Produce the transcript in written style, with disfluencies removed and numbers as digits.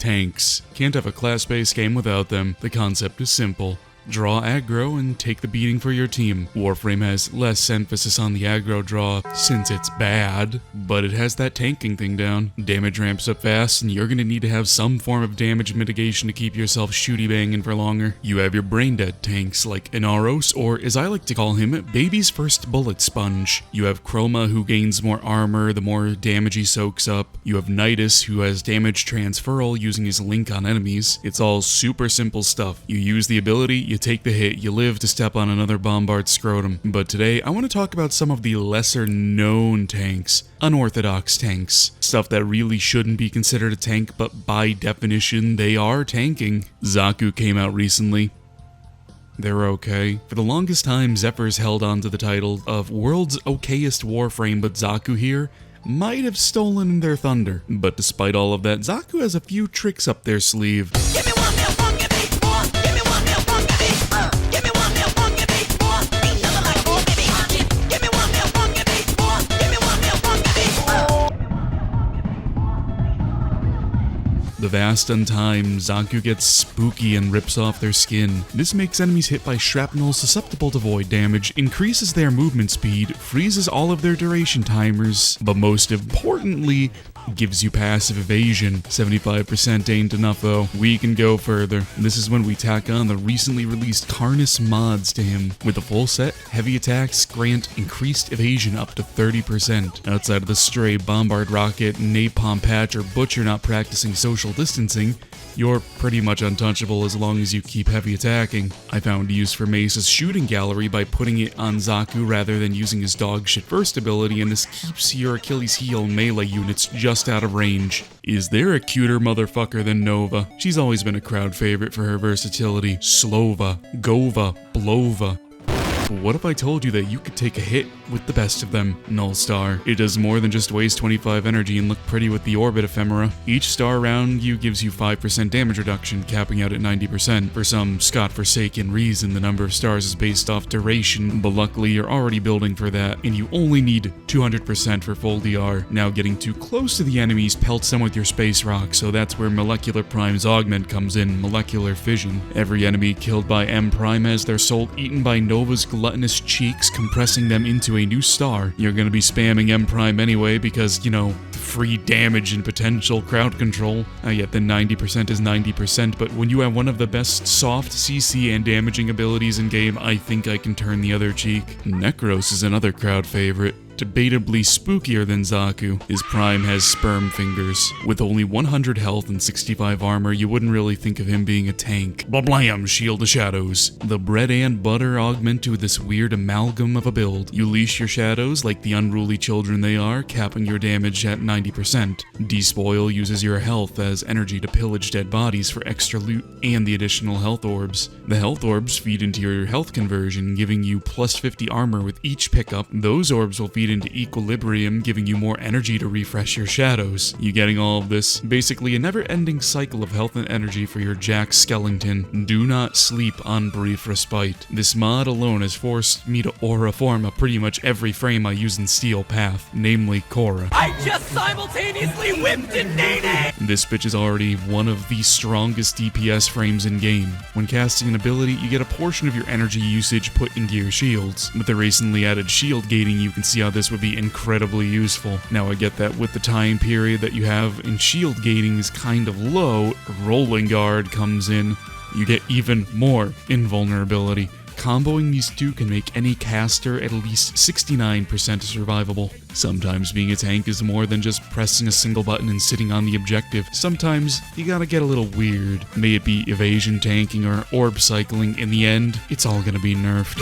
Tanks. Can't have a class-based game without them. The concept is simple. Draw aggro and take the beating for your team. Warframe has less emphasis on the aggro draw since it's bad, but it has that tanking thing down. Damage ramps up fast and you're gonna need to have some form of damage mitigation to keep yourself shooty banging for longer. You have your brain dead tanks like Inaros, or as I like to call him, Baby's First Bullet Sponge. You have Chroma, who gains more armor the more damage he soaks up. You have Nidus, who has damage transferal using his link on enemies. It's all super simple stuff. You use the ability, you take the hit, you live to step on another bombard scrotum. But today, I want to talk about some of the lesser known tanks. Unorthodox tanks. Stuff that really shouldn't be considered a tank, but by definition, they are tanking. Zaku came out recently. They're okay. For the longest time, Zephyr's held on to the title of world's okayest Warframe, but Zaku here might have stolen their thunder. But despite all of that, Zaku has a few tricks up their sleeve. Give me one meal, one, give me more. Give me one meal, one, give me give me one meal, one, give me more. Ain't nothing like more, baby. Give me one meal, one, give me more. Give me one meal, one, give me The vast untime, Zaku gets spooky and rips off their skin. This makes enemies hit by shrapnel susceptible to void damage, increases their movement speed, freezes all of their duration timers, but most importantly, gives you passive evasion. 75% ain't enough though. We can go further. This is when we tack on the recently released Karnus mods to him. With a full set, heavy attacks grant increased evasion up to 30%. Outside of the stray bombard rocket, napalm patch, or butcher not practicing social distancing, you're pretty much untouchable as long as you keep heavy attacking. I found use for Mace's shooting gallery by putting it on Zaku rather than using his dogshit first ability, and this keeps your Achilles heel melee units just out of range. Is there a cuter motherfucker than Nova? She's always been a crowd favorite for her versatility. Slova, Gova, Blova. What if I told you that you could take a hit with the best of them? Null Star. It does more than just waste 25 energy and look pretty with the orbit ephemera. Each star around you gives you 5% damage reduction, capping out at 90%. For some godforsaken reason, the number of stars is based off duration, but luckily you're already building for that, and you only need 200% for full DR. Now getting too close to the enemies pelts them with your space rock, so that's where Molecular Prime's augment comes in, molecular fission. Every enemy killed by M Prime has their soul eaten by Nova's gluttonous cheeks, compressing them into a new star. You're gonna be spamming M Prime anyway because, you know, free damage and potential crowd control. Yet the 90% is 90%, but when you have one of the best soft CC and damaging abilities in game, I think I can turn the other cheek. Necros is another crowd favorite. Debatably spookier than Zaku, his prime has sperm fingers. With only 100 health and 65 armor, you wouldn't really think of him being a tank. Blam! Shield of Shadows. The bread and butter augment to this weird amalgam of a build. You leash your shadows like the unruly children they are, capping your damage at 90%. Despoil uses your health as energy to pillage dead bodies for extra loot and the additional health orbs. The health orbs feed into your health conversion, giving you plus 50 armor with each pickup. Those orbs will feed into equilibrium, giving you more energy to refresh your shadows. You getting all of this? Basically a never-ending cycle of health and energy for your Jack Skellington. Do not sleep on brief respite. This mod alone has forced me to aura form a pretty much every frame I use in Steel Path, namely Korra. I just simultaneously whipped and Nene! This bitch is already one of the strongest DPS frames in game. When casting an ability, you get a portion of your energy usage put into your shields. With the recently added shield gating, you can see how this would be incredibly useful. Now I get that with the time period that you have in shield gating is kind of low, Rolling Guard comes in, you get even more invulnerability. Comboing these two can make any caster at least 69% survivable. Sometimes being a tank is more than just pressing a single button and sitting on the objective. Sometimes you gotta get a little weird. May it be evasion tanking or orb cycling, in the end, it's all gonna be nerfed.